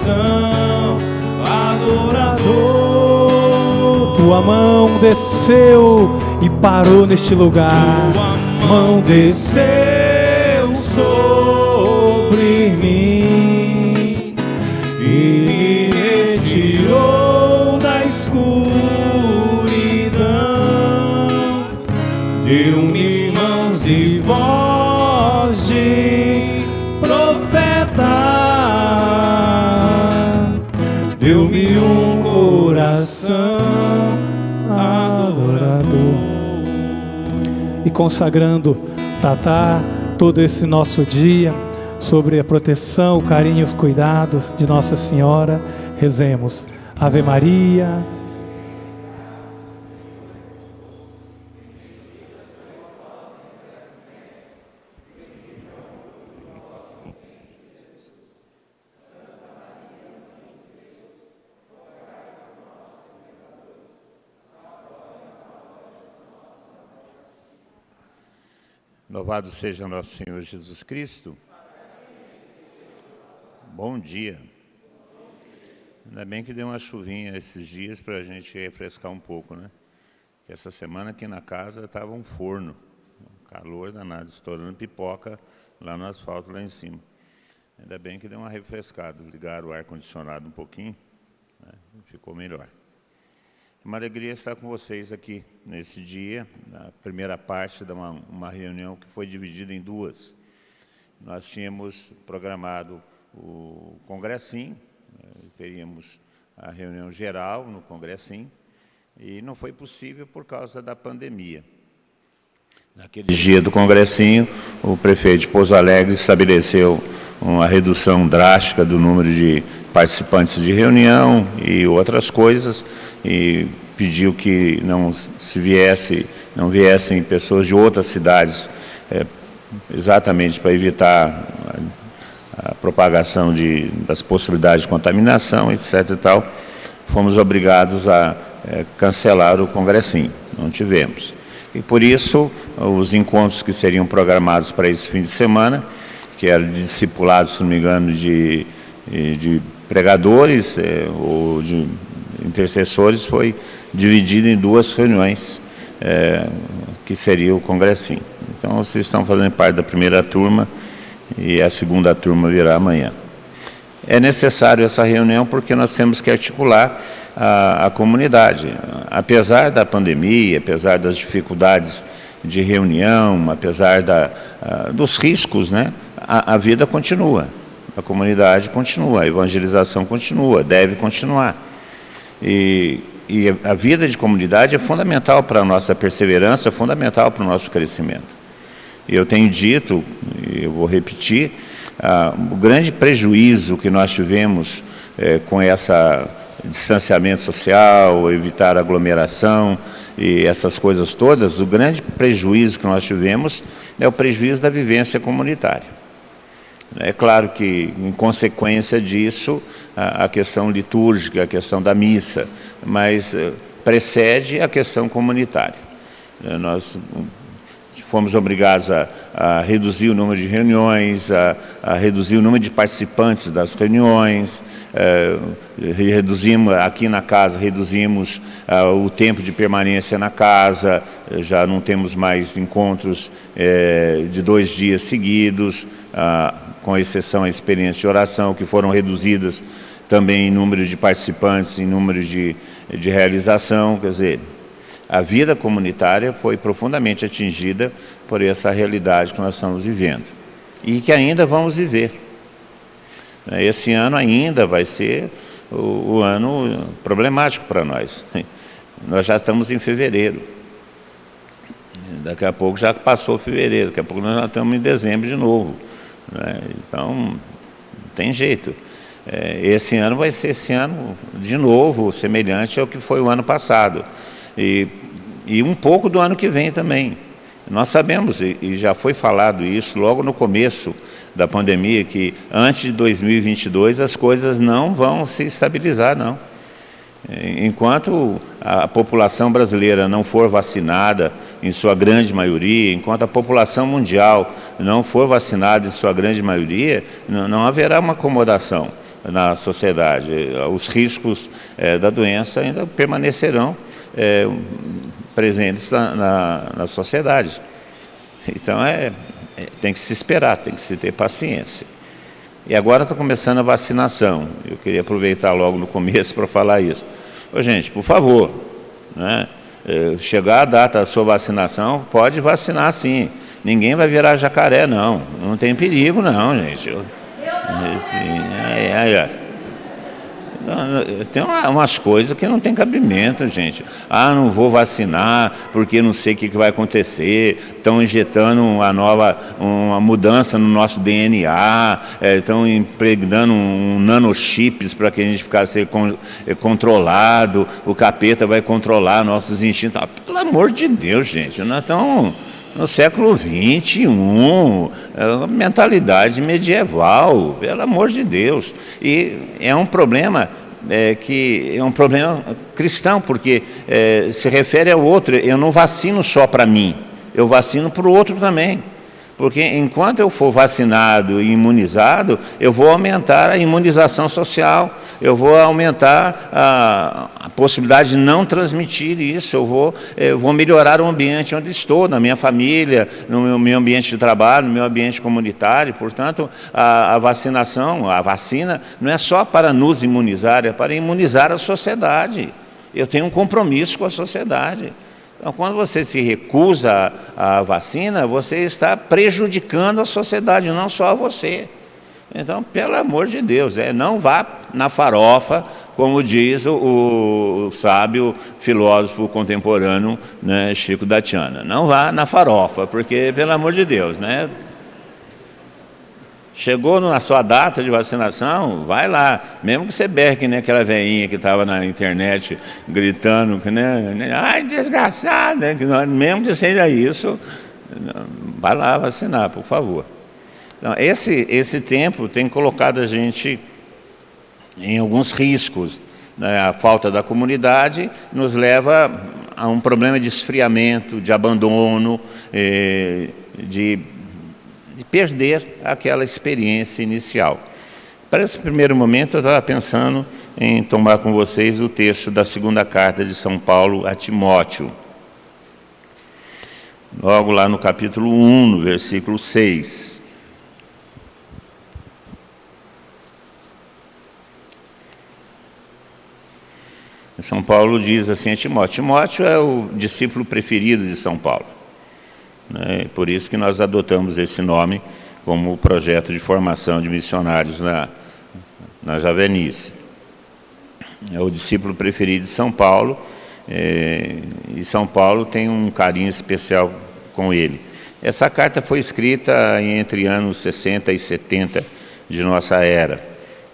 coração adorador. Tua mão desceu e parou neste lugar. Tua mão desceu sobre mim e me retirou da escuridão. Deu-me mãos e voz de profeta. Deu-me um coração adorador. E consagrando, Tatá, todo esse nosso dia, sobre a proteção, o carinho e os cuidados de Nossa Senhora, rezemos. Ave Maria. Louvado seja nosso Senhor Jesus Cristo. Bom dia. Ainda bem que deu uma chuvinha esses dias para a gente refrescar um pouco, né? Essa semana aqui na casa estava um forno, calor danado, estourando pipoca lá no asfalto, lá em cima. Ainda bem que deu uma refrescada, ligaram o ar-condicionado um pouquinho, né? Ficou melhor. Uma alegria estar com vocês aqui nesse dia, na primeira parte de uma reunião que foi dividida em duas. Nós tínhamos programado o Congressim, teríamos a reunião geral no Congressim, e não foi possível por causa da pandemia. Naquele dia do Congressinho, o prefeito de Pouso Alegre estabeleceu uma redução drástica do número de participantes de reunião e outras coisas, e pediu que não viessem pessoas de outras cidades, exatamente para evitar a propagação das possibilidades de contaminação, etc. e tal. Fomos obrigados a cancelar o Congressinho, não tivemos. E por isso, os encontros que seriam programados para esse fim de semana, que eram de discipulados, se não me engano, de pregadores ou de intercessores, foi dividido em duas reuniões, que seria o Congressinho. Então, vocês estão fazendo parte da primeira turma e a segunda turma virá amanhã. É necessário essa reunião porque nós temos que articular a comunidade. Apesar da pandemia, apesar das dificuldades de reunião, apesar dos riscos, né, a vida continua, a comunidade continua, a evangelização continua, deve continuar. E a vida de comunidade é fundamental para a nossa perseverança, é fundamental para o nosso crescimento. E eu tenho dito, e eu vou repetir, o grande prejuízo que nós tivemos com esse distanciamento social, evitar aglomeração e essas coisas todas, o grande prejuízo que nós tivemos é o prejuízo da vivência comunitária. É claro que, em consequência disso, a questão litúrgica, a questão da missa, mas precede a questão comunitária. Nós fomos obrigados a reduzir o número de reuniões, a reduzir o número de participantes das reuniões, reduzimos aqui na casa, reduzimos o tempo de permanência na casa, já não temos mais encontros de 2 dias seguidos, com exceção à experiência de oração, que foram reduzidas também em número de participantes, em número de realização. Quer dizer, a vida comunitária foi profundamente atingida por essa realidade que nós estamos vivendo e que ainda vamos viver. Esse ano ainda vai ser o ano problemático para nós. Nós já estamos em fevereiro. Daqui a pouco já passou fevereiro, daqui a pouco nós já estamos em dezembro de novo. Então, não tem jeito. Esse ano vai ser esse ano de novo, semelhante ao que foi o ano passado. E um pouco do ano que vem também. Nós sabemos, e já foi falado isso logo no começo da pandemia, que antes de 2022 as coisas não vão se estabilizar, não. Enquanto a população brasileira não for vacinada, em sua grande maioria, enquanto a população mundial não for vacinada em sua grande maioria, não haverá uma acomodação. na sociedade. Os riscos da doença ainda permanecerão presentes na sociedade. Então, tem que se esperar, tem que se ter paciência. E agora está começando a vacinação. Eu queria aproveitar logo no começo para falar isso. Ô, gente, por favor, né? Chegar a data da sua vacinação, pode vacinar sim. Ninguém vai virar jacaré, não. Não tem perigo, não, gente. Tem umas coisas que não tem cabimento, gente. Não vou vacinar porque não sei o que vai acontecer. Estão injetando uma mudança no nosso DNA, estão impregnando nanochips para que a gente ficasse controlado. O capeta vai controlar nossos instintos. Pelo amor de Deus, gente, nós estamos no século XXI, mentalidade medieval, pelo amor de Deus. E é um problema que é um problema cristão, porque se refere ao outro. Eu não vacino só para mim, eu vacino para o outro também. Porque enquanto eu for vacinado e imunizado, eu vou aumentar a imunização social, eu vou aumentar a possibilidade de não transmitir isso, eu vou melhorar o ambiente onde estou, na minha família, no meu ambiente de trabalho, no meu ambiente comunitário. Portanto, a vacina, não é só para nos imunizar, é para imunizar a sociedade. Eu tenho um compromisso com a sociedade. Então, quando você se recusa à vacina, você está prejudicando a sociedade, não só a você. Então, pelo amor de Deus, não vá na farofa, como diz o sábio filósofo contemporâneo, né, Chico da Tiana. Não vá na farofa, porque, pelo amor de Deus, né? Chegou na sua data de vacinação, vai lá. Mesmo que você berre, que nem aquela velhinha que estava na internet gritando, né? Ai, desgraçada! Mesmo que seja isso, vai lá vacinar, por favor. Então, esse tempo tem colocado a gente em alguns riscos, né? A falta da comunidade nos leva a um problema de esfriamento, de abandono, de perder aquela experiência inicial. Para esse primeiro momento, eu estava pensando em tomar com vocês o texto da segunda carta de São Paulo a Timóteo. Logo lá no capítulo 1, no versículo 6. São Paulo diz assim a Timóteo. Timóteo é o discípulo preferido de São Paulo. Por isso que nós adotamos esse nome como projeto de formação de missionários na Javenice. É o discípulo preferido de São Paulo, e São Paulo tem um carinho especial com ele. Essa carta foi escrita entre anos 60 e 70 de nossa era,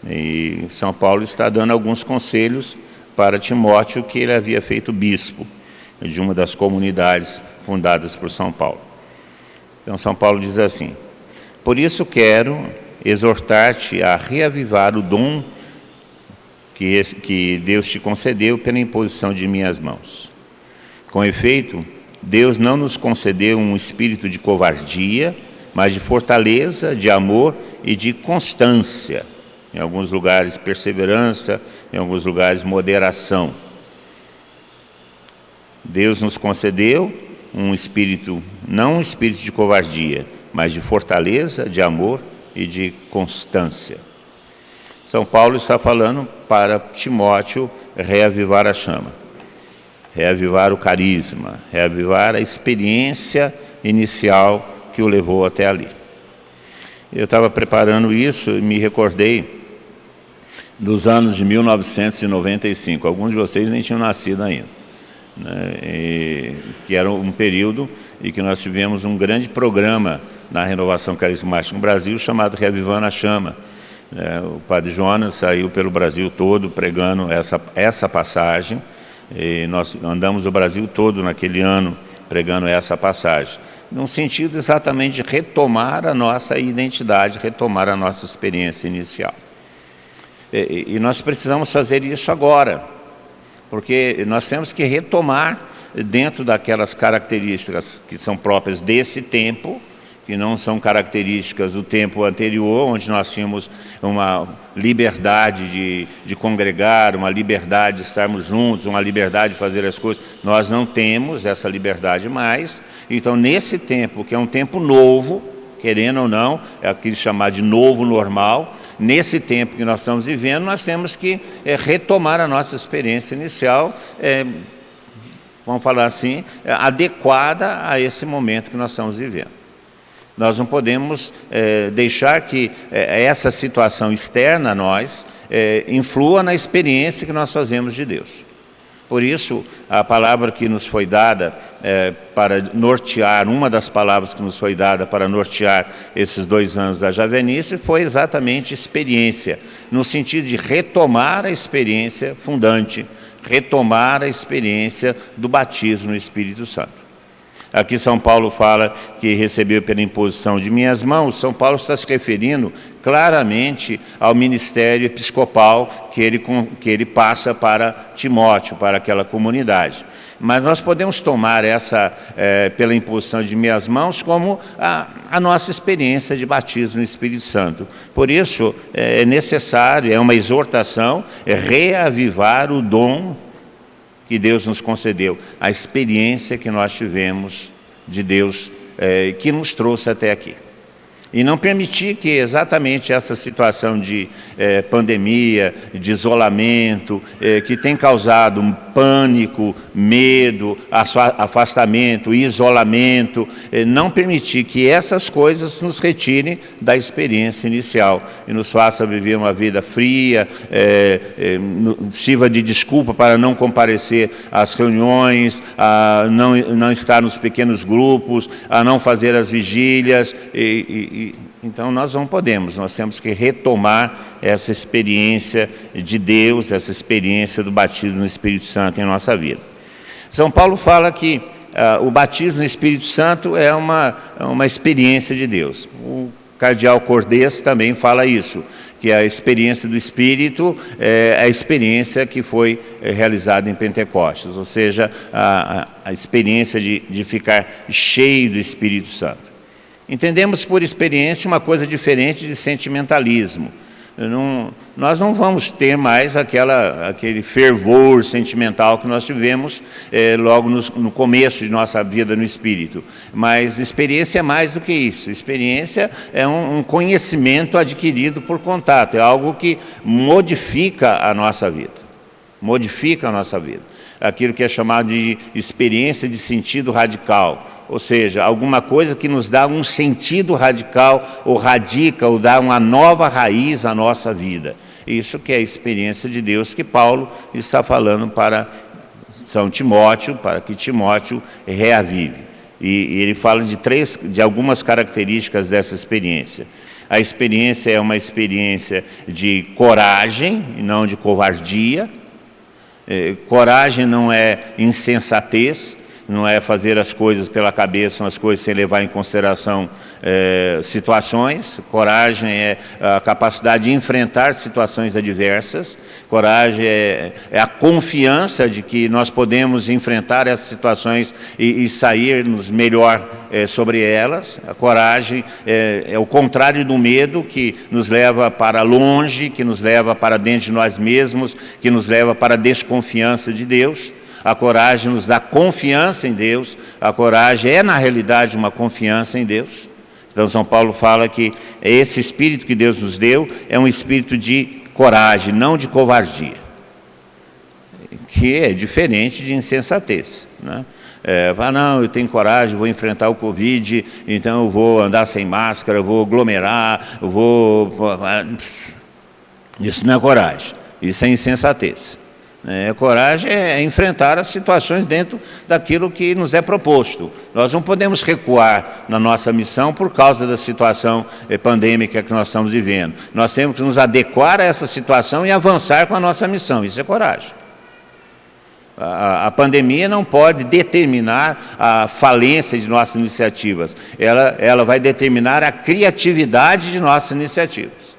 e São Paulo está dando alguns conselhos para Timóteo, que ele havia feito bispo de uma das comunidades fundadas por São Paulo. Então, São Paulo diz assim: por isso quero exortar-te a reavivar o dom que Deus te concedeu pela imposição de minhas mãos. Com efeito, Deus não nos concedeu um espírito de covardia, mas de fortaleza, de amor e de constância. Em alguns lugares, perseverança, em alguns lugares, moderação. Deus nos concedeu um espírito, não um espírito de covardia, mas de fortaleza, de amor e de constância. São Paulo está falando para Timóteo reavivar a chama, reavivar o carisma, reavivar a experiência inicial que o levou até ali. Eu estava preparando isso e me recordei dos anos de 1995. Alguns de vocês nem tinham nascido ainda, que era um período em que nós tivemos um grande programa na renovação carismática no Brasil, chamado Reavivando a Chama. O Padre Jonas saiu pelo Brasil todo pregando essa passagem, e nós andamos o Brasil todo naquele ano pregando essa passagem, num sentido exatamente de retomar a nossa identidade, retomar a nossa experiência inicial. E nós precisamos fazer isso agora, porque nós temos que retomar dentro daquelas características que são próprias desse tempo, que não são características do tempo anterior, onde nós tínhamos uma liberdade de congregar, uma liberdade de estarmos juntos, uma liberdade de fazer as coisas. Nós não temos essa liberdade mais. Então, nesse tempo, que é um tempo novo, querendo ou não, é aquilo chamado de novo normal, nesse tempo que nós estamos vivendo, nós temos que retomar a nossa experiência inicial, vamos falar assim, adequada a esse momento que nós estamos vivendo. Nós não podemos deixar que essa situação externa a nós influa na experiência que nós fazemos de Deus. Por isso, a palavra que nos foi dada para nortear, uma das palavras que nos foi dada para nortear esses 2 anos da javenice foi exatamente experiência, no sentido de retomar a experiência fundante, retomar a experiência do batismo no Espírito Santo. Aqui São Paulo fala que recebeu pela imposição de minhas mãos. São Paulo está se referindo claramente ao ministério episcopal que ele passa para Timóteo, para aquela comunidade. Mas nós podemos tomar essa, pela imposição de minhas mãos, como a nossa experiência de batismo no Espírito Santo. Por isso, é necessário, é uma exortação, reavivar o dom que Deus nos concedeu, a experiência que nós tivemos de Deus, que nos trouxe até aqui. E não permitir que exatamente essa situação de pandemia, de isolamento, que tem causado um pânico, medo, afastamento, isolamento, não permitir que essas coisas nos retirem da experiência inicial e nos faça viver uma vida fria, sirva de desculpa para não comparecer às reuniões, a não estar nos pequenos grupos, a não fazer as vigílias. Então nós não podemos, nós temos que retomar essa experiência de Deus, essa experiência do batismo no Espírito Santo em nossa vida. São Paulo fala que o batismo no Espírito Santo é uma experiência de Deus. O cardeal Cordés também fala isso, que a experiência do Espírito é a experiência que foi realizada em Pentecostes, ou seja, a experiência de ficar cheio do Espírito Santo. Entendemos por experiência uma coisa diferente de sentimentalismo. Nós não vamos ter mais aquele fervor sentimental que nós tivemos logo no começo de nossa vida no Espírito. Mas experiência é mais do que isso. Experiência é um conhecimento adquirido por contato, é algo que modifica a nossa vida. Modifica a nossa vida. Aquilo que é chamado de experiência de sentido radical. Ou seja, alguma coisa que nos dá um sentido radical, ou radica, ou dá uma nova raiz à nossa vida. Isso que é a experiência de Deus que Paulo está falando para São Timóteo, para que Timóteo reavive. E ele fala de algumas características dessa experiência. A experiência é uma experiência de coragem e não de covardia. Coragem não é insensatez, não é fazer as coisas pela cabeça, umas coisas sem levar em consideração situações. Coragem é a capacidade de enfrentar situações adversas. Coragem é a confiança de que nós podemos enfrentar essas situações e sairmos melhor sobre elas. A coragem é o contrário do medo, que nos leva para longe, que nos leva para dentro de nós mesmos, que nos leva para a desconfiança de Deus. A coragem nos dá confiança em Deus. A coragem é, na realidade, uma confiança em Deus. Então, São Paulo fala que esse espírito que Deus nos deu é um espírito de coragem, não de covardia, que é diferente de insensatez, né? Não, eu tenho coragem, vou enfrentar o Covid, então eu vou andar sem máscara, vou aglomerar, Isso não é coragem, isso é insensatez. Coragem é enfrentar as situações dentro daquilo que nos é proposto. Nós não podemos recuar na nossa missão por causa da situação pandêmica que nós estamos vivendo. Nós temos que nos adequar a essa situação e avançar com a nossa missão. Isso é coragem. A pandemia não pode determinar a falência de nossas iniciativas. Ela vai determinar a criatividade de nossas iniciativas.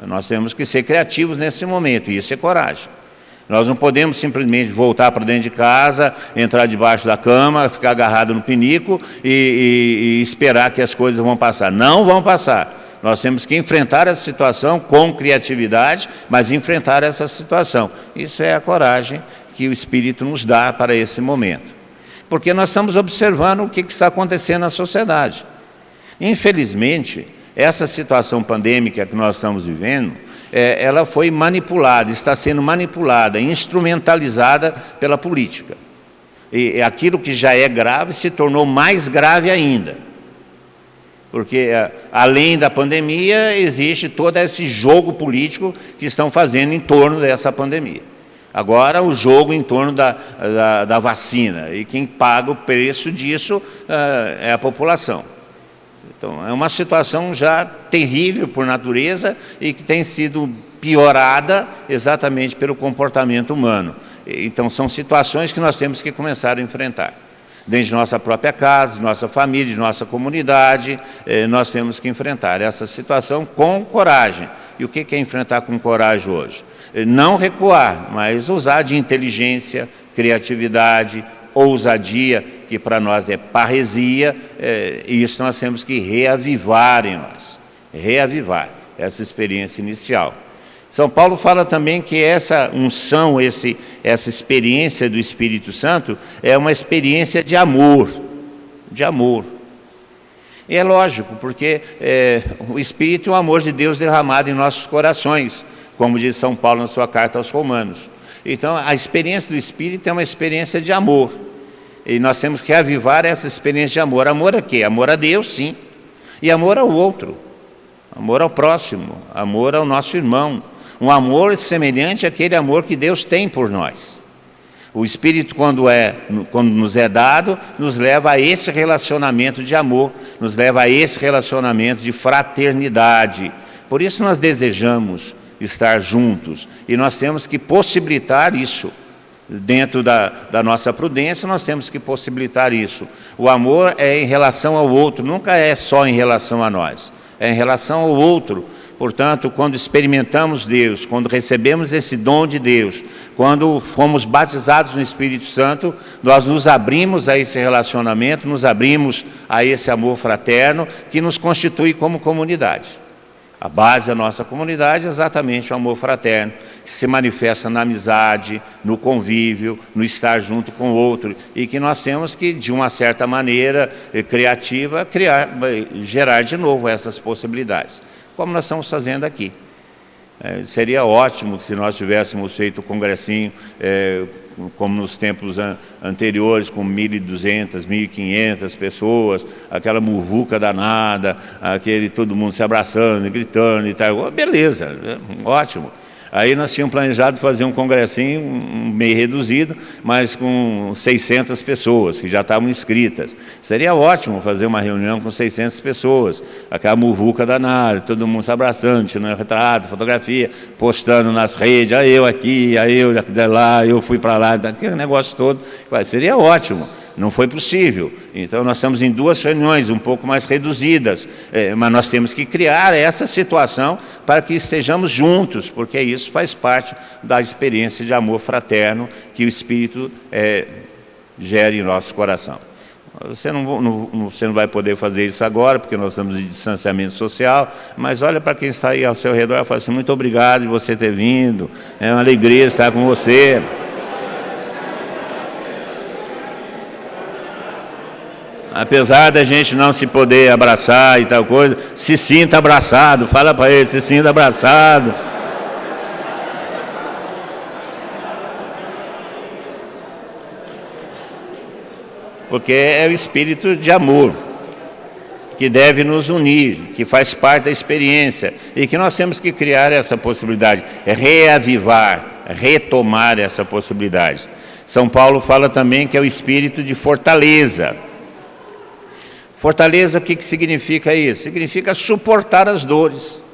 Nós temos que ser criativos nesse momento, e isso é coragem. Nós não podemos simplesmente voltar para dentro de casa, entrar debaixo da cama, ficar agarrado no pinico e esperar que as coisas vão passar. Não vão passar. Nós temos que enfrentar essa situação com criatividade, mas enfrentar essa situação. Isso é a coragem que o Espírito nos dá para esse momento. Porque nós estamos observando o que está acontecendo na sociedade. Infelizmente, essa situação pandêmica que nós estamos vivendo, ela foi manipulada, está sendo manipulada, instrumentalizada pela política. E aquilo que já é grave se tornou mais grave ainda. Porque, além da pandemia, existe todo esse jogo político que estão fazendo em torno dessa pandemia. Agora, o jogo em torno da vacina. E quem paga o preço disso é a população. Então, é uma situação já terrível por natureza e que tem sido piorada exatamente pelo comportamento humano. Então, são situações que nós temos que começar a enfrentar. Dentro de nossa própria casa, de nossa família, de nossa comunidade, nós temos que enfrentar essa situação com coragem. E o que é enfrentar com coragem hoje? Não recuar, mas usar de inteligência, criatividade, ousadia, que para nós é parresia, e isso nós temos que reavivar em nós. Reavivar essa experiência inicial. São Paulo fala também que essa unção, essa experiência do Espírito Santo é uma experiência de amor. De amor. E é lógico, porque o Espírito é o amor de Deus derramado em nossos corações, como diz São Paulo na sua carta aos Romanos. Então, a experiência do Espírito é uma experiência de amor. E nós temos que reavivar essa experiência de amor. Amor a quê? Amor a Deus, sim. E amor ao outro. Amor ao próximo. Amor ao nosso irmão. Um amor semelhante àquele amor que Deus tem por nós. O Espírito, quando nos é dado, nos leva a esse relacionamento de amor, nos leva a esse relacionamento de fraternidade. Por isso nós desejamos estar juntos e nós temos que possibilitar isso. Dentro da nossa prudência, nós temos que possibilitar isso. O amor é em relação ao outro, nunca é só em relação a nós, é em relação ao outro. Portanto, quando experimentamos Deus, quando recebemos esse dom de Deus, quando fomos batizados no Espírito Santo, nós nos abrimos a esse relacionamento, nos abrimos a esse amor fraterno que nos constitui como comunidade. A base da nossa comunidade é exatamente o amor fraterno, que se manifesta na amizade, no convívio, no estar junto com o outro, e que nós temos que, de uma certa maneira criativa, gerar de novo essas possibilidades, como nós estamos fazendo aqui. Seria ótimo se nós tivéssemos feito o congressinho como nos tempos anteriores, com 1.200, 1.500 pessoas, aquela muvuca danada, todo mundo se abraçando, gritando e tal. Beleza, ótimo. Aí nós tínhamos planejado fazer um congressinho meio reduzido, mas com 600 pessoas que já estavam inscritas. Seria ótimo fazer uma reunião com 600 pessoas, aquela muvuca danada, todo mundo se abraçando, tirando retrato, fotografia, postando nas redes, aí eu aqui, aí eu lá, eu fui para lá, aquele negócio todo. Seria ótimo. Não foi possível. Então, nós estamos em 2 reuniões, um pouco mais reduzidas, mas nós temos que criar essa situação para que estejamos juntos, porque isso faz parte da experiência de amor fraterno que o Espírito gera em nosso coração. Você não vai poder fazer isso agora, porque nós estamos em distanciamento social, mas olha para quem está aí ao seu redor e fala assim: muito obrigado de você ter vindo, é uma alegria estar com você. Apesar da gente não se poder abraçar e tal coisa, se sinta abraçado, fala para ele, se sinta abraçado. Porque é o espírito de amor que deve nos unir, que faz parte da experiência e que nós temos que criar essa possibilidade, reavivar, retomar essa possibilidade. São Paulo fala também que é o espírito de fortaleza. Fortaleza, o que significa isso? Significa suportar as dores.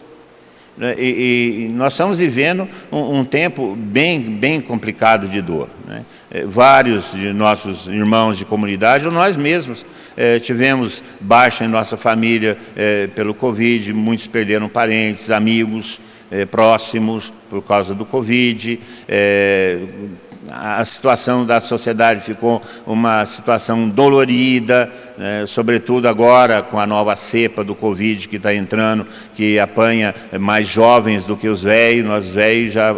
E nós estamos vivendo um tempo bem complicado de dor. Vários de nossos irmãos de comunidade, ou nós mesmos, tivemos baixa em nossa família pelo Covid, muitos perderam parentes, amigos, próximos por causa do Covid. A situação da sociedade ficou uma situação dolorida, sobretudo agora com a nova cepa do Covid que está entrando, que apanha mais jovens do que os velhos. Nós velhos já,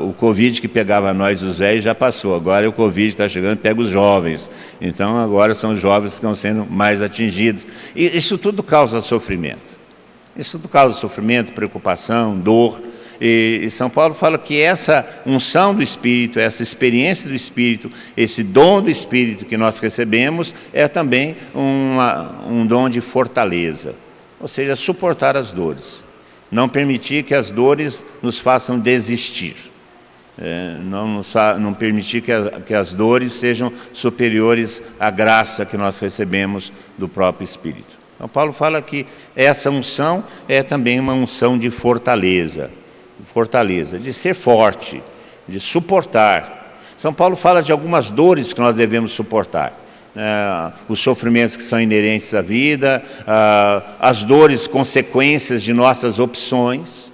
o Covid que pegava nós, os velhos, já passou. Agora o Covid está chegando e pega os jovens. Então agora são os jovens que estão sendo mais atingidos. E isso tudo causa sofrimento. Isso tudo causa sofrimento, preocupação, dor. E São Paulo fala que essa unção do Espírito, essa experiência do Espírito, esse dom do Espírito que nós recebemos é também um dom de fortaleza, ou seja, suportar as dores, não permitir que as dores nos façam desistir, não permitir que as dores sejam superiores à graça que nós recebemos do próprio Espírito. Então Paulo fala que essa unção é também uma unção de fortaleza, de ser forte, de suportar. São Paulo fala de algumas dores que nós devemos suportar. Os sofrimentos que são inerentes à vida, as dores consequências de nossas opções.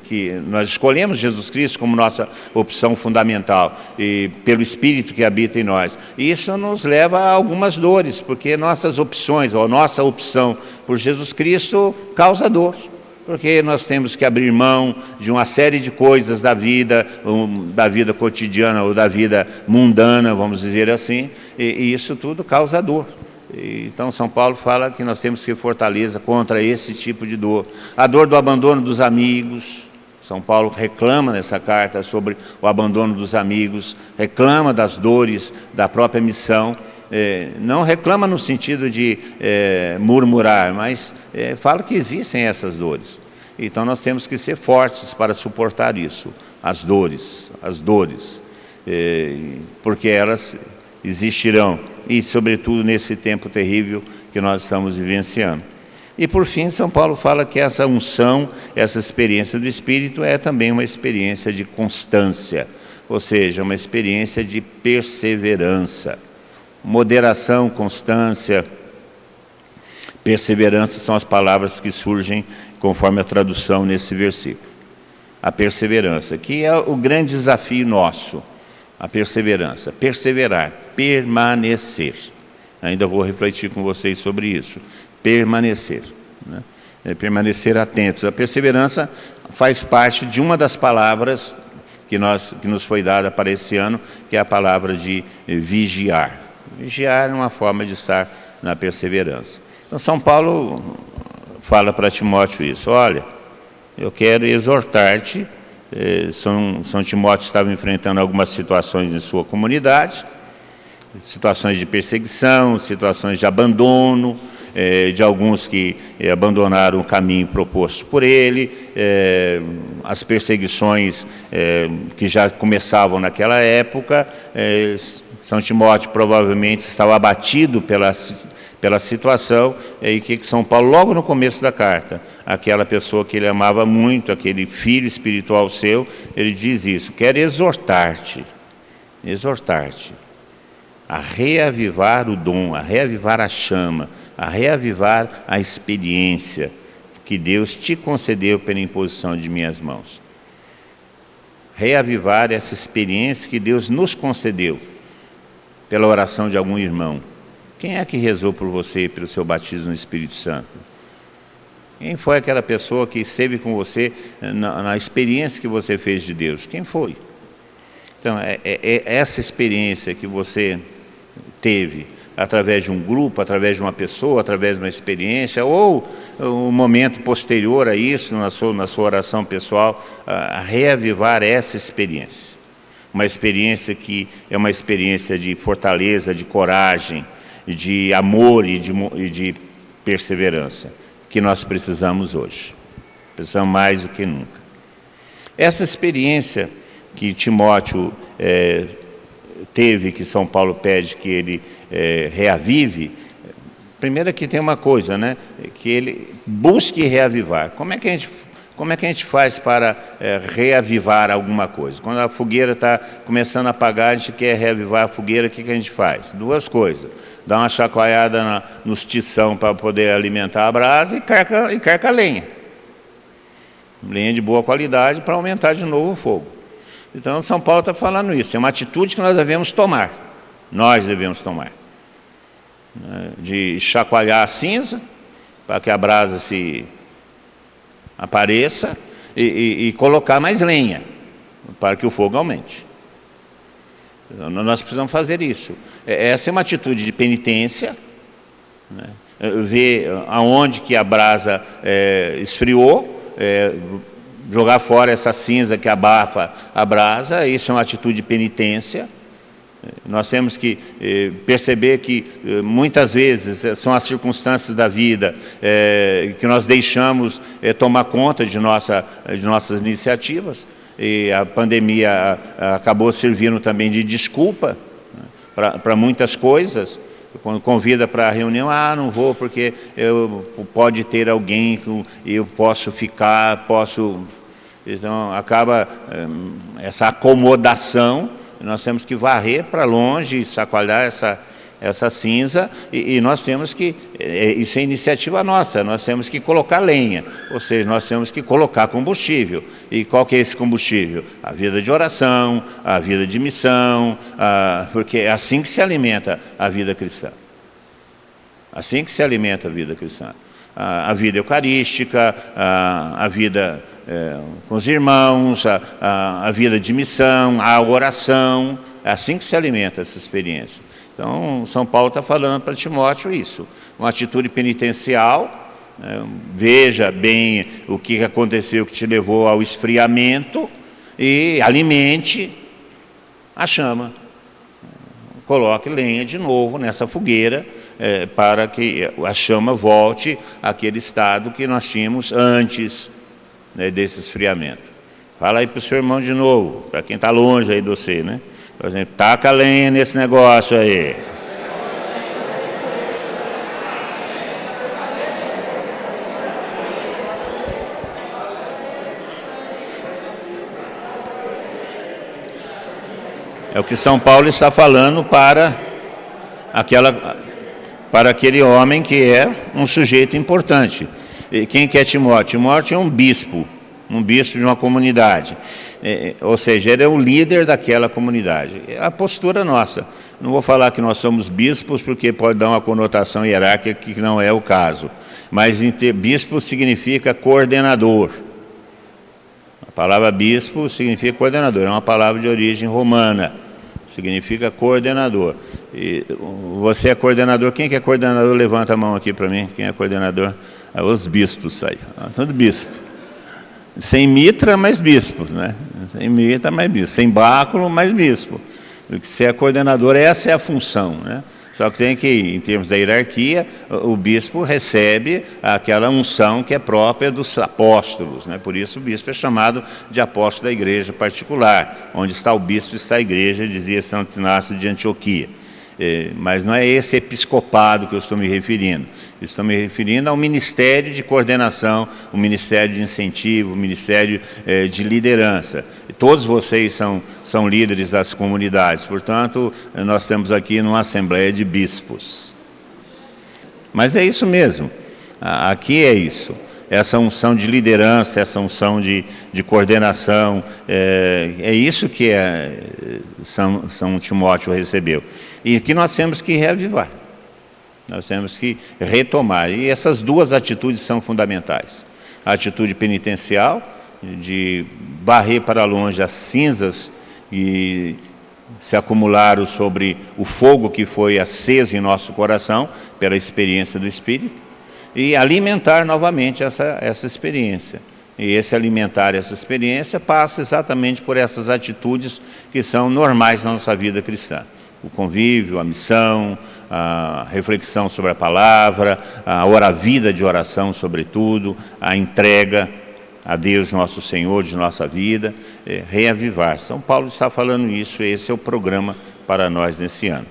Que nós escolhemos Jesus Cristo como nossa opção fundamental, e pelo Espírito que habita em nós. E isso nos leva a algumas dores, porque nossas opções, ou nossa opção por Jesus Cristo causa dor. Porque nós temos que abrir mão de uma série de coisas da vida cotidiana ou da vida mundana, vamos dizer assim, e isso tudo causa dor. Então São Paulo fala que nós temos que ter fortaleza contra esse tipo de dor. A dor do abandono dos amigos. São Paulo reclama nessa carta sobre o abandono dos amigos, reclama das dores da própria missão. Não reclama no sentido de murmurar, mas fala que existem essas dores. Então nós temos que ser fortes para suportar isso, as dores, porque elas existirão, e sobretudo nesse tempo terrível que nós estamos vivenciando. E por fim, São Paulo fala que essa unção, essa experiência do Espírito é também uma experiência de constância, ou seja, uma experiência de perseverança. Moderação, constância, perseverança são as palavras que surgem conforme a tradução nesse versículo. A perseverança, que é o grande desafio nosso, a perseverança, perseverar, permanecer. Ainda vou refletir com vocês sobre isso. Permanecer, né? Permanecer atentos. A perseverança faz parte de uma das palavras que nos foi dada para esse ano, que é a palavra de vigiar. Vigiar é uma forma de estar na perseverança. Então São Paulo fala para Timóteo isso: olha, eu quero exortar-te. São Timóteo estava enfrentando algumas situações em sua comunidade, situações de perseguição, situações de abandono, de alguns que abandonaram o caminho proposto por ele, as perseguições que já começavam naquela época. São Timóteo provavelmente estava abatido pela situação, e que São Paulo, logo no começo da carta, aquela pessoa que ele amava muito, aquele filho espiritual seu, ele diz isso: quero exortar-te a reavivar o dom, a reavivar a chama, a reavivar a experiência que Deus te concedeu pela imposição de minhas mãos. Reavivar essa experiência que Deus nos concedeu pela oração de algum irmão. Quem é que rezou por você pelo seu batismo no Espírito Santo? Quem foi aquela pessoa que esteve com você na experiência que você fez de Deus? Quem foi? Então, é essa experiência que você teve através de um grupo, através de uma pessoa, através de uma experiência, ou um momento posterior a isso, na sua oração pessoal, a reavivar essa experiência. Uma experiência que é uma experiência de fortaleza, de coragem, de amor e de perseverança, que nós precisamos hoje. Precisamos mais do que nunca. Essa experiência que Timóteo teve, que São Paulo pede que ele reavive, primeiro que tem uma coisa, né? Que ele busque reavivar. Como é que a gente Como é que a gente faz para reavivar alguma coisa? Quando a fogueira está começando a apagar, a gente quer reavivar a fogueira, o que a gente faz? Duas coisas. Dá uma chacoalhada nos tição para poder alimentar a brasa e carca a lenha. Lenha de boa qualidade para aumentar de novo o fogo. Então, São Paulo está falando isso. É uma atitude que nós devemos tomar. Nós devemos tomar. De chacoalhar a cinza, para que a brasa se apareça, e colocar mais lenha, para que o fogo aumente. Então, nós precisamos fazer isso. Essa é uma atitude de penitência, né? Ver aonde que a brasa esfriou, jogar fora essa cinza que abafa a brasa. Isso é uma atitude de penitência. Nós temos que perceber que muitas vezes são as circunstâncias da vida que nós deixamos tomar conta de nossas iniciativas, e a pandemia acabou servindo também de desculpa, né, para muitas coisas. Quando convida para a reunião, não vou porque pode ter alguém que eu posso ficar, Então acaba essa acomodação. Nós temos que varrer para longe, sacoalhar essa cinza, e nós temos que, isso é iniciativa nossa, nós temos que colocar lenha, ou seja, nós temos que colocar combustível. E qual que é esse combustível? A vida de oração, a vida de missão, porque é assim que se alimenta a vida cristã. Assim que se alimenta a vida cristã. A vida eucarística, a vida com os irmãos, a vida de missão, a oração. É assim que se alimenta essa experiência. Então, São Paulo está falando para Timóteo isso. Uma atitude penitencial, né? Veja bem o que aconteceu que te levou ao esfriamento e alimente a chama. Coloque lenha de novo nessa fogueira, para que a chama volte àquele estado que nós tínhamos antes, né, desse esfriamento. Fala aí para o seu irmão de novo, para quem está longe aí de você, né? Por exemplo, taca lenha nesse negócio aí. É o que São Paulo está falando para aquele homem que é um sujeito importante. E quem que é Timóteo? Timóteo é um bispo de uma comunidade. Ou seja, ele é o líder daquela comunidade. É a postura nossa. Não vou falar que nós somos bispos, porque pode dar uma conotação hierárquica que não é o caso. Mas bispo significa coordenador. A palavra bispo significa coordenador. É uma palavra de origem romana. Significa coordenador. E você é coordenador. Quem que é coordenador? Levanta a mão aqui para mim. Quem é coordenador? Os bispos aí. Tudo bispo. Sem mitra, mais bispos, né? Sem mitra, mais bispo. Sem báculo, mais bispo. Porque se é coordenador, essa é a função, né? Só que tem que, em termos da hierarquia, o bispo recebe aquela unção que é própria dos apóstolos, né? Por isso o bispo é chamado de apóstolo da igreja particular. Onde está o bispo, está a igreja, dizia Santo Inácio de Antioquia. Mas não é esse episcopado que eu estou me referindo. Estou me referindo ao ministério de coordenação, o ministério de incentivo, o ministério de liderança. Todos vocês são líderes das comunidades, portanto, nós estamos aqui numa assembleia de bispos. Mas é isso mesmo, aqui é isso. Essa unção de liderança, essa unção de coordenação, é isso que São Timóteo recebeu. E que nós temos que reavivar, nós temos que retomar. E essas duas atitudes são fundamentais. A atitude penitencial, de varrer para longe as cinzas e se acumularam sobre o fogo que foi aceso em nosso coração pela experiência do Espírito, e alimentar novamente essa experiência. E esse alimentar essa experiência passa exatamente por essas atitudes que são normais na nossa vida cristã. O convívio, a missão, a reflexão sobre a palavra, a vida de oração, sobretudo, a entrega a Deus nosso Senhor de nossa vida, reavivar. São Paulo está falando isso, esse é o programa para nós nesse ano.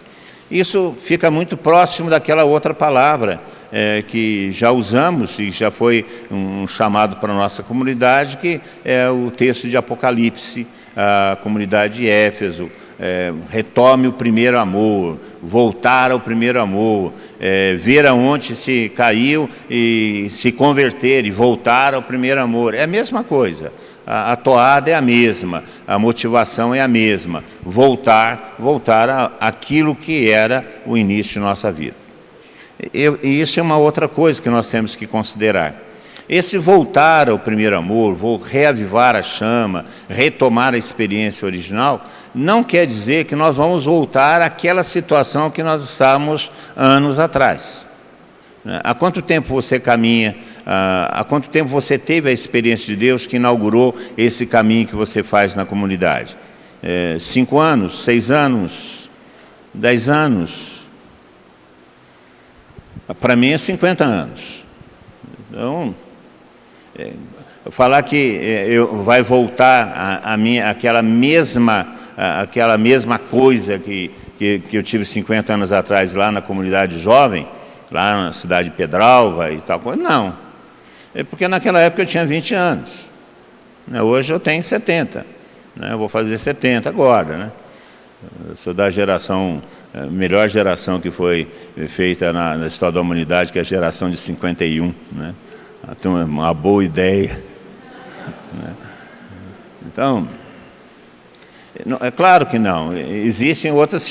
Isso fica muito próximo daquela outra palavra que já usamos e já foi um chamado para a nossa comunidade, que é o texto de Apocalipse, a comunidade de Éfeso. Retome o primeiro amor, voltar ao primeiro amor, ver aonde se caiu e se converter e voltar ao primeiro amor. É a mesma coisa. A toada é a mesma, a motivação é a mesma, voltar àquilo que era o início de nossa vida. E isso é uma outra coisa que nós temos que considerar. Esse voltar ao primeiro amor, reavivar a chama, retomar a experiência original, não quer dizer que nós vamos voltar àquela situação que nós estávamos anos atrás. Há quanto tempo você caminha? Há quanto tempo você teve a experiência de Deus que inaugurou esse caminho que você faz na comunidade? 5 anos, 6 anos, 10 anos? Para mim é 50 anos. Então, falar que vai voltar aquela mesma coisa que eu tive 50 anos atrás lá na comunidade jovem, lá na cidade de Pedralva e tal coisa, não. É porque naquela época eu tinha 20 anos. Hoje eu tenho 70. Eu vou fazer 70 agora. Eu sou da geração, a melhor geração que foi feita na história da humanidade, que é a geração de 51. Tem uma boa ideia. Então, é claro que não. Existem outras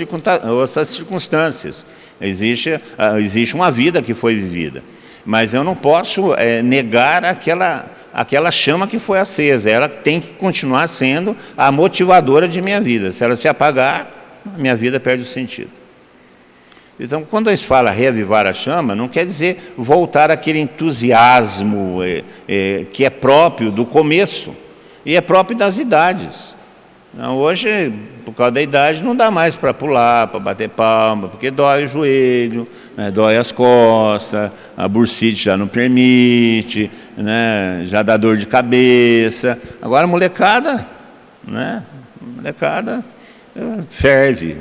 circunstâncias. Existe uma vida que foi vivida. Mas eu não posso negar aquela chama que foi acesa. Ela tem que continuar sendo a motivadora de minha vida. Se ela se apagar, minha vida perde o sentido. Então, quando a gente fala reavivar a chama, não quer dizer voltar àquele entusiasmo que é próprio do começo e é próprio das idades. Hoje, por causa da idade, não dá mais para pular, para bater palma, porque dói o joelho, dói as costas, a bursite já não permite, já dá dor de cabeça. Agora a molecada, ferve.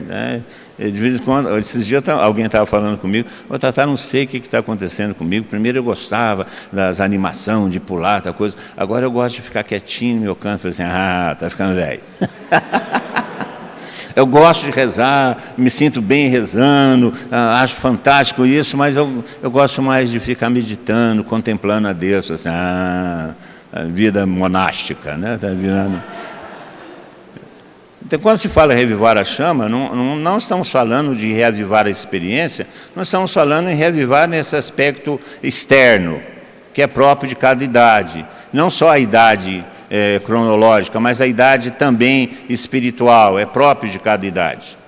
De vez em quando, esses dias alguém estava falando comigo, Tatá, não sei o que está acontecendo comigo. Primeiro eu gostava das animações, de pular, tal coisa. Agora eu gosto de ficar quietinho no meu canto, falei assim, está ficando velho. Eu gosto de rezar, me sinto bem rezando, acho fantástico isso, mas eu gosto mais de ficar meditando, contemplando a Deus, assim, a vida monástica, está virando... Então, quando se fala reavivar a chama, não estamos falando de reavivar a experiência, nós estamos falando em reavivar nesse aspecto externo, que é próprio de cada idade. Não só a idade cronológica, mas a idade também espiritual, é próprio de cada idade.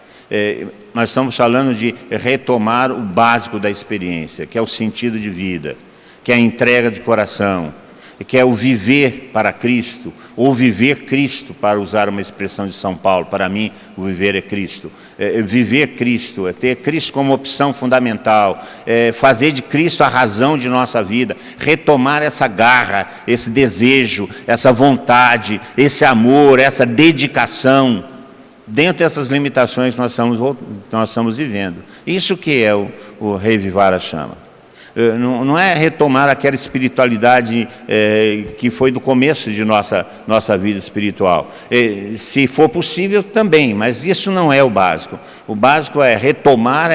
Nós estamos falando de retomar o básico da experiência, que é o sentido de vida, que é a entrega de coração, que é o viver para Cristo, ou viver Cristo, para usar uma expressão de São Paulo. Para mim, o viver é Cristo. Viver Cristo, é ter Cristo como opção fundamental, fazer de Cristo a razão de nossa vida, retomar essa garra, esse desejo, essa vontade, esse amor, essa dedicação, dentro dessas limitações que nós estamos vivendo. Isso que é o reavivar a chama. Não é retomar aquela espiritualidade que foi do começo de nossa vida espiritual. Se for possível, também, mas isso não é o básico. O básico é retomar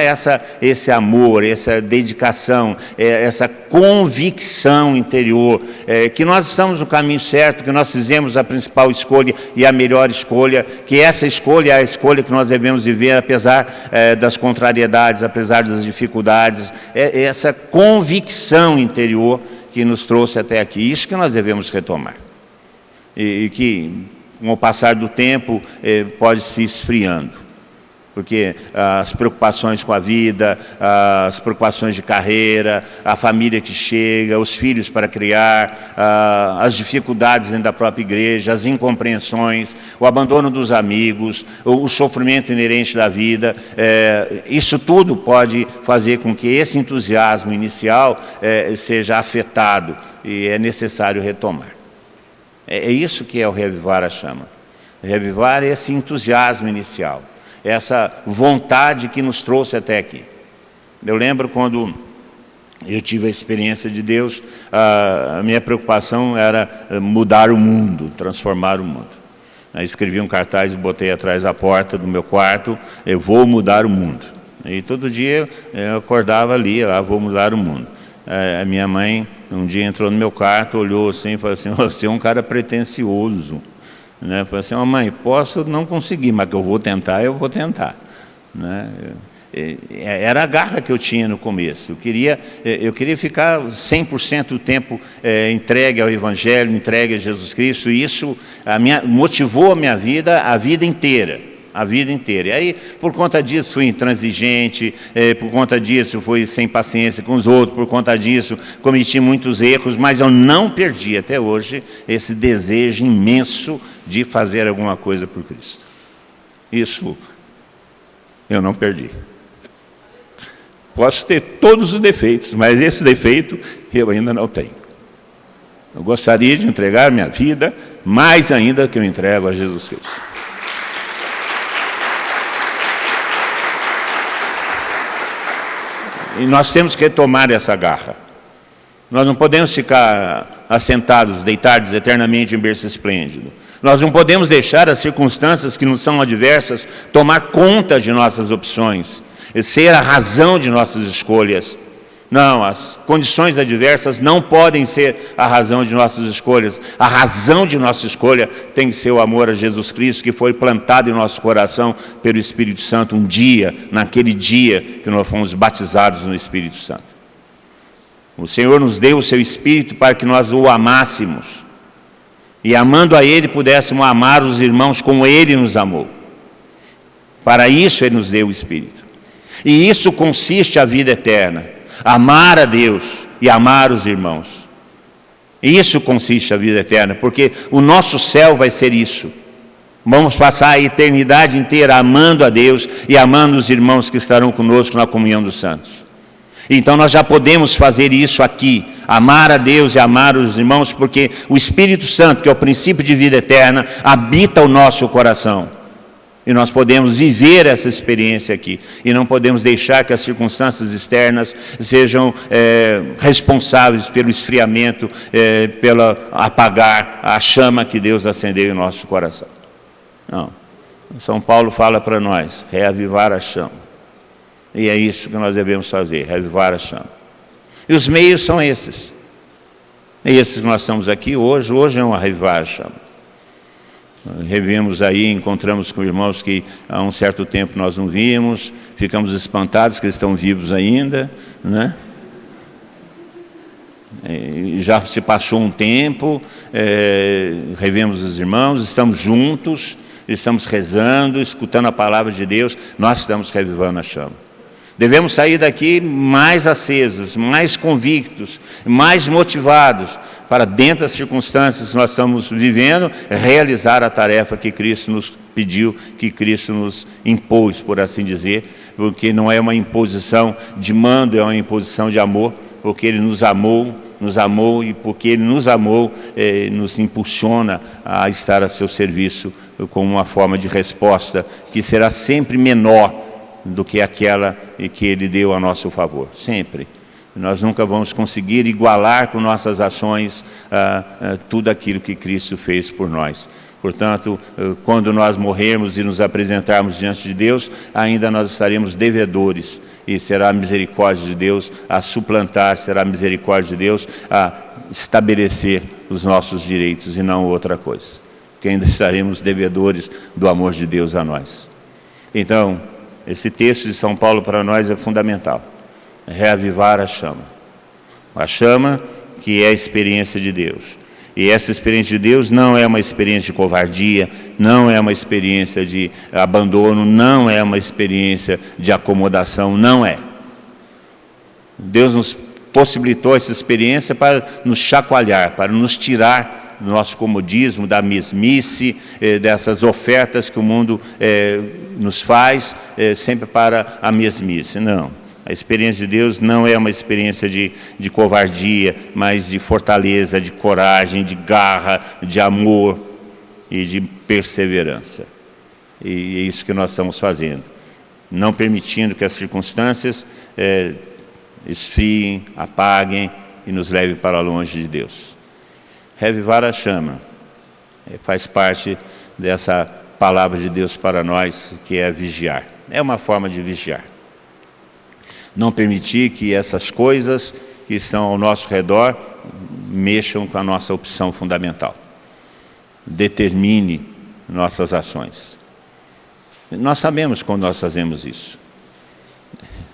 esse amor, essa dedicação, essa convicção interior, que nós estamos no caminho certo, que nós fizemos a principal escolha e a melhor escolha, que essa escolha é a escolha que nós devemos viver, apesar das contrariedades, apesar das dificuldades, essa convicção interior que nos trouxe até aqui. Isso que nós devemos retomar. E que, com o passar do tempo, pode se esfriando. Porque as preocupações com a vida, as preocupações de carreira, a família que chega, os filhos para criar, as dificuldades dentro da própria igreja, as incompreensões, o abandono dos amigos, o sofrimento inerente da vida, isso tudo pode fazer com que esse entusiasmo inicial seja afetado e é necessário retomar. É isso que é o reavivar a chama. Reavivar esse entusiasmo inicial. Essa vontade que nos trouxe até aqui. Eu lembro quando eu tive a experiência de Deus, a minha preocupação era mudar o mundo, transformar o mundo. Eu escrevi um cartaz e botei atrás da porta do meu quarto, eu vou mudar o mundo. E todo dia eu acordava ali, vou mudar o mundo. A minha mãe um dia entrou no meu quarto, olhou assim e falou assim, você é um cara pretensioso. Né? Falei assim, mãe, posso não conseguir, mas que eu vou tentar, né? Era a garra que eu tinha no começo. Eu queria ficar 100% do tempo entregue ao Evangelho, entregue a Jesus Cristo, e isso motivou a minha vida a vida inteira. E aí, por conta disso, fui intransigente, por conta disso, fui sem paciência com os outros, por conta disso, cometi muitos erros, mas eu não perdi até hoje esse desejo imenso de fazer alguma coisa por Cristo. Isso eu não perdi. Posso ter todos os defeitos, mas esse defeito eu ainda não tenho. Eu gostaria de entregar minha vida mais ainda que eu entrego a Jesus Cristo. E nós temos que retomar essa garra. Nós não podemos ficar assentados, deitados eternamente em berço esplêndido. Nós não podemos deixar as circunstâncias que nos são adversas tomar conta de nossas opções, ser a razão de nossas escolhas. Não, as condições adversas não podem ser a razão de nossas escolhas. A razão de nossa escolha tem que ser o amor a Jesus Cristo, que foi plantado em nosso coração pelo Espírito Santo um dia, naquele dia que nós fomos batizados no Espírito Santo. O Senhor nos deu o seu Espírito para que nós o amássemos. E amando a Ele, pudéssemos amar os irmãos como Ele nos amou. Para isso Ele nos deu o Espírito. E isso consiste a vida eterna. Amar a Deus e amar os irmãos. Isso consiste a vida eterna, porque o nosso céu vai ser isso. Vamos passar a eternidade inteira amando a Deus e amando os irmãos que estarão conosco na comunhão dos santos. Então nós já podemos fazer isso aqui, amar a Deus e amar os irmãos, porque o Espírito Santo, que é o princípio de vida eterna, habita o nosso coração. E nós podemos viver essa experiência aqui. E não podemos deixar que as circunstâncias externas sejam responsáveis pelo esfriamento, pelo apagar a chama que Deus acendeu em nosso coração. Não. São Paulo fala para nós, reavivar a chama. E é isso que nós devemos fazer, reavivar a chama. E os meios são esses. Esses que nós estamos aqui hoje é um reavivar a chama. Revimos aí, encontramos com irmãos que há um certo tempo nós não víamos, ficamos espantados que eles estão vivos ainda, né? Já se passou um tempo, revemos os irmãos, estamos juntos, estamos rezando, escutando a palavra de Deus, nós estamos revivando a chama. Devemos sair daqui mais acesos, mais convictos, mais motivados, para dentro das circunstâncias que nós estamos vivendo, realizar a tarefa que Cristo nos pediu, que Cristo nos impôs, por assim dizer, porque não é uma imposição de mando, é uma imposição de amor, porque Ele nos amou e porque Ele nos amou, nos impulsiona a estar a seu serviço como uma forma de resposta que será sempre menor do que aquela que Ele deu a nosso favor, sempre. Nós nunca vamos conseguir igualar com nossas ações tudo aquilo que Cristo fez por nós. Portanto, quando nós morrermos e nos apresentarmos diante de Deus, ainda nós estaremos devedores, e será a misericórdia de Deus a suplantar, será a misericórdia de Deus a estabelecer os nossos direitos e não outra coisa, porque ainda estaremos devedores do amor de Deus a nós. Então, esse texto de São Paulo para nós é fundamental. Reavivar a chama que é a experiência de Deus. E essa experiência de Deus não é uma experiência de covardia, não é uma experiência de abandono, não é uma experiência de acomodação, não é. Deus nos possibilitou essa experiência para nos chacoalhar, para nos tirar do nosso comodismo, da mesmice, dessas ofertas que o mundo nos faz, sempre para a mesmice. Não. A experiência de Deus não é uma experiência de covardia, mas de fortaleza, de coragem, de garra, de amor e de perseverança. E é isso que nós estamos fazendo. Não permitindo que as circunstâncias esfriem, apaguem e nos levem para longe de Deus. Reavivar a chama faz parte dessa palavra de Deus para nós, que é vigiar. É uma forma de vigiar. Não permitir que essas coisas que estão ao nosso redor mexam com a nossa opção fundamental. Determine nossas ações. Nós sabemos quando nós fazemos isso.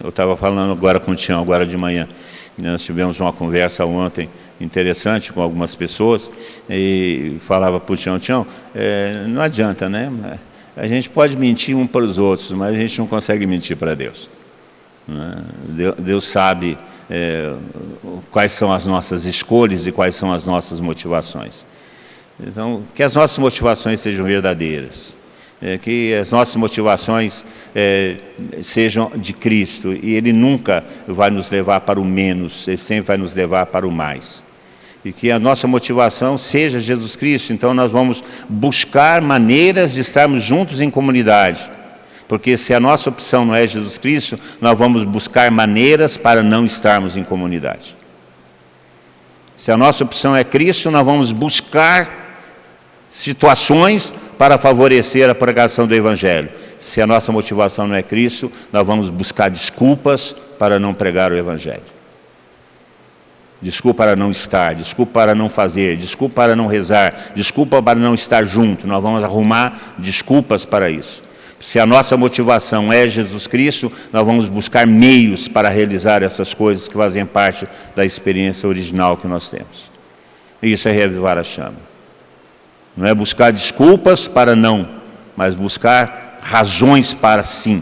Eu estava falando agora com o Tião, agora de manhã. Nós tivemos uma conversa ontem interessante com algumas pessoas e falava para o Tião, não adianta, né? A gente pode mentir um para os outros, mas a gente não consegue mentir para Deus. Deus sabe quais são as nossas escolhas e quais são as nossas motivações. Então, que as nossas motivações sejam verdadeiras, que as nossas motivações sejam de Cristo, e Ele nunca vai nos levar para o menos, Ele sempre vai nos levar para o mais. E que a nossa motivação seja Jesus Cristo. Então nós vamos buscar maneiras de estarmos juntos em comunidade. Porque se a nossa opção não é Jesus Cristo, nós vamos buscar maneiras para não estarmos em comunidade. Se a nossa opção é Cristo, nós vamos buscar situações para favorecer a pregação do Evangelho. Se a nossa motivação não é Cristo, nós vamos buscar desculpas para não pregar o Evangelho. Desculpa para não estar, desculpa para não fazer, desculpa para não rezar, desculpa para não estar junto. Nós vamos arrumar desculpas para isso. Se a nossa motivação é Jesus Cristo, nós vamos buscar meios para realizar essas coisas que fazem parte da experiência original que nós temos. Isso é reavivar a chama. Não é buscar desculpas para não, mas buscar razões para sim,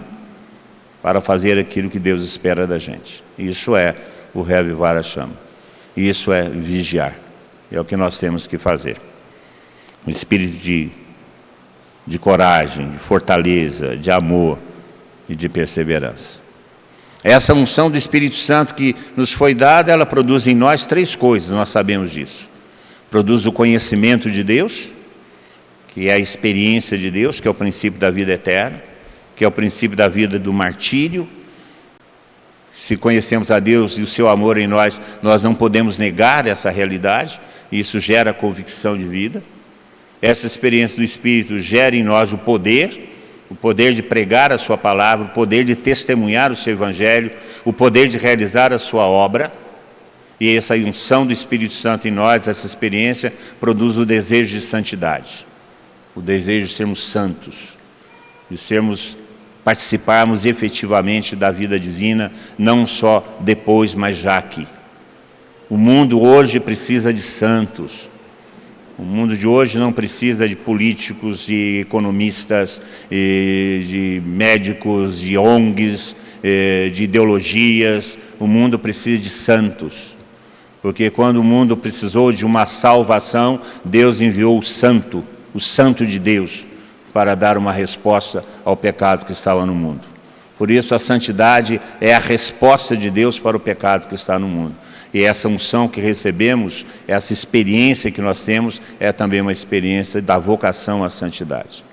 para fazer aquilo que Deus espera da gente. Isso é o reavivar a chama. Isso é vigiar. É o que nós temos que fazer. Um espírito de coragem, de fortaleza, de amor e de perseverança. Essa unção do Espírito Santo que nos foi dada, ela produz em nós três coisas, nós sabemos disso. Produz o conhecimento de Deus, que é a experiência de Deus, que é o princípio da vida eterna, que é o princípio da vida do martírio. Se conhecemos a Deus e o seu amor em nós, nós não podemos negar essa realidade, e isso gera convicção de vida. Essa experiência do Espírito gera em nós o poder de pregar a sua palavra, o poder de testemunhar o seu Evangelho, o poder de realizar a sua obra. E essa unção do Espírito Santo em nós, essa experiência, produz o desejo de santidade, o desejo de sermos santos, de participarmos efetivamente da vida divina, não só depois, mas já aqui. O mundo hoje precisa de santos. O mundo de hoje não precisa de políticos, de economistas, de médicos, de ONGs, de ideologias. O mundo precisa de santos. Porque quando o mundo precisou de uma salvação, Deus enviou o Santo de Deus, para dar uma resposta ao pecado que estava no mundo. Por isso a santidade é a resposta de Deus para o pecado que está no mundo. E essa unção que recebemos, essa experiência que nós temos, é também uma experiência da vocação à santidade.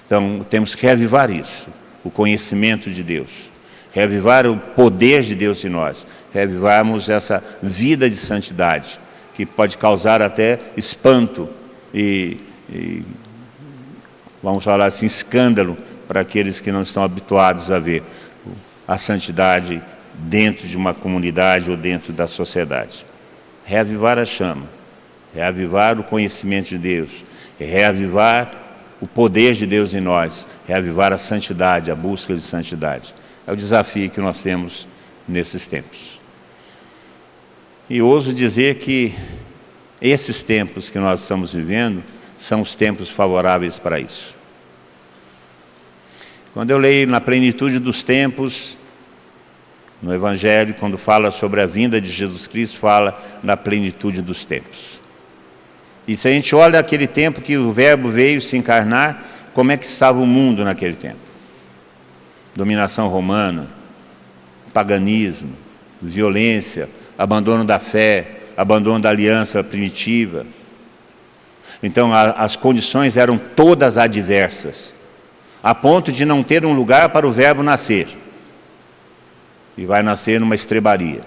Então temos que reavivar isso, o conhecimento de Deus, reavivar o poder de Deus em nós, reavivarmos essa vida de santidade, que pode causar até espanto e vamos falar assim, escândalo para aqueles que não estão habituados a ver a santidade dentro de uma comunidade ou dentro da sociedade. Reavivar a chama, reavivar o conhecimento de Deus, reavivar o poder de Deus em nós, reavivar a santidade, a busca de santidade. É o desafio que nós temos nesses tempos. E ouso dizer que esses tempos que nós estamos vivendo são os tempos favoráveis para isso. Quando eu leio na plenitude dos tempos, no Evangelho, quando fala sobre a vinda de Jesus Cristo, fala na plenitude dos tempos. E se a gente olha aquele tempo que o Verbo veio se encarnar, como é que estava o mundo naquele tempo? Dominação romana, paganismo, violência, abandono da fé, abandono da aliança primitiva. Então as condições eram todas adversas, a ponto de não ter um lugar para o Verbo nascer. E vai nascer numa estrebaria.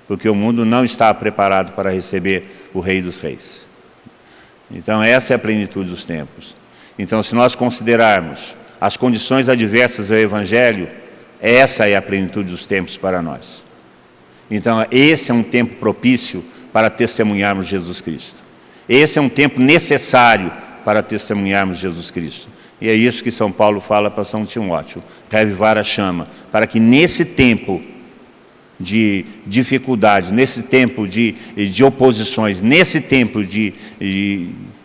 porque o mundo não está preparado para receber o Rei dos Reis. Então essa é a plenitude dos tempos. Então, se nós considerarmos as condições adversas ao Evangelho, essa é a plenitude dos tempos para nós. Então esse é um tempo propício para testemunharmos Jesus Cristo. Esse é um tempo necessário para testemunharmos Jesus Cristo. E é isso que São Paulo fala para São Timóteo: reavivar a chama, para que nesse tempo de dificuldades, nesse tempo de oposições, nesse tempo de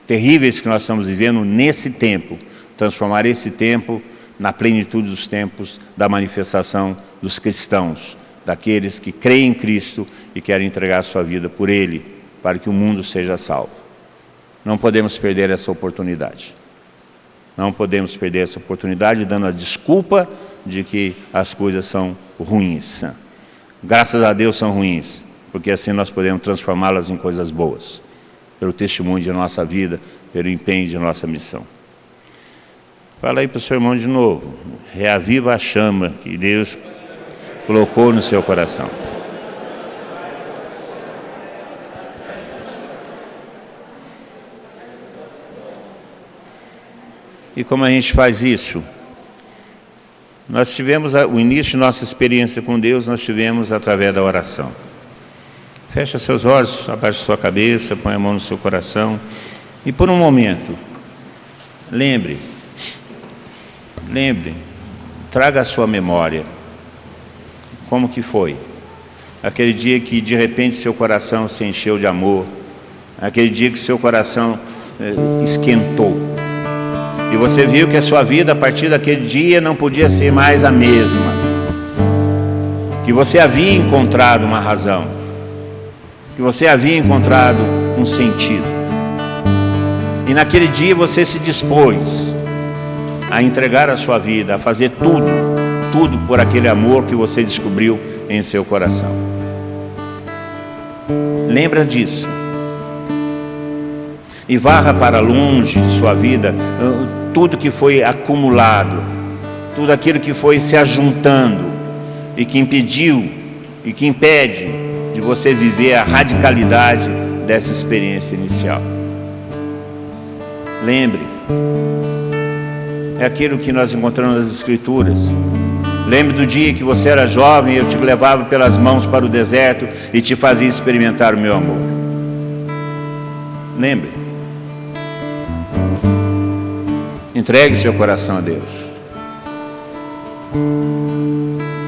terríveis que nós estamos vivendo, nesse tempo, transformar esse tempo na plenitude dos tempos da manifestação dos cristãos, daqueles que creem em Cristo e querem entregar a sua vida por Ele, para que o mundo seja salvo. Não podemos perder essa oportunidade. Não podemos perder essa oportunidade dando a desculpa de que as coisas são ruins. Graças a Deus são ruins, porque assim nós podemos transformá-las em coisas boas, pelo testemunho de nossa vida, pelo empenho de nossa missão. Fala aí para o seu irmão de novo: reaviva a chama que Deus colocou no seu coração. E como a gente faz isso? Nós tivemos o início de nossa experiência com Deus, nós tivemos através da oração. Fecha seus olhos, abaixa sua cabeça, põe a mão no seu coração e por um momento, lembre, traga à sua memória como que foi aquele dia que de repente seu coração se encheu de amor, aquele dia que seu coração esquentou e você viu que a sua vida a partir daquele dia não podia ser mais a mesma, que você havia encontrado uma razão, que você havia encontrado um sentido, e naquele dia você se dispôs a entregar a sua vida, a fazer tudo por aquele amor que você descobriu em seu coração. Lembra disso e varra para longe de sua vida tudo que foi acumulado, tudo aquilo que foi se ajuntando e que impediu e que impede de você viver a radicalidade dessa experiência inicial. Lembre, é aquilo que nós encontramos nas Escrituras. Lembre do dia que você era jovem e eu te levava pelas mãos para o deserto e te fazia experimentar o meu amor. Lembre. Entregue seu coração a Deus.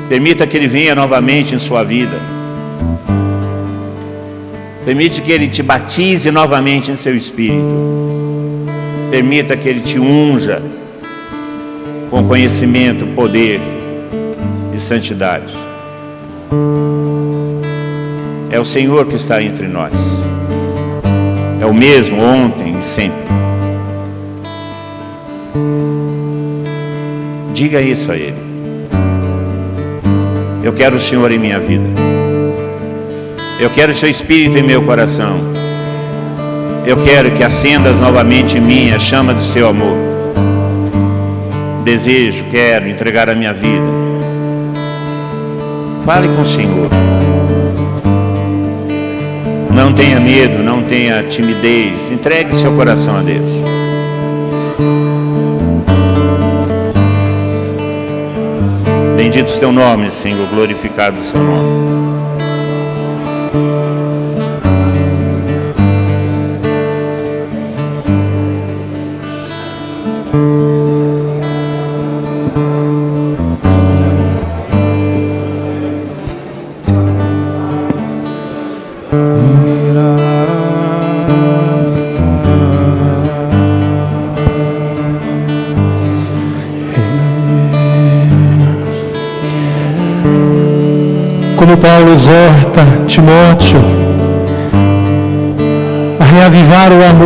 Permita que Ele venha novamente em sua vida. Permite que Ele te batize novamente em seu espírito. Permita que Ele te unja com conhecimento, poder e santidade. É o Senhor que está entre nós. É o mesmo ontem e sempre. Diga isso a Ele. Eu quero o Senhor em minha vida. Eu quero o seu Espírito em meu coração. Eu quero que acendas novamente em mim a chama do seu amor. Desejo, quero entregar a minha vida. Fale com o Senhor. Não tenha medo, não tenha timidez. Entregue seu coração a Deus. Bendito o teu nome, Senhor, glorificado o seu nome. Como Paulo exorta Timóteo a reavivar o amor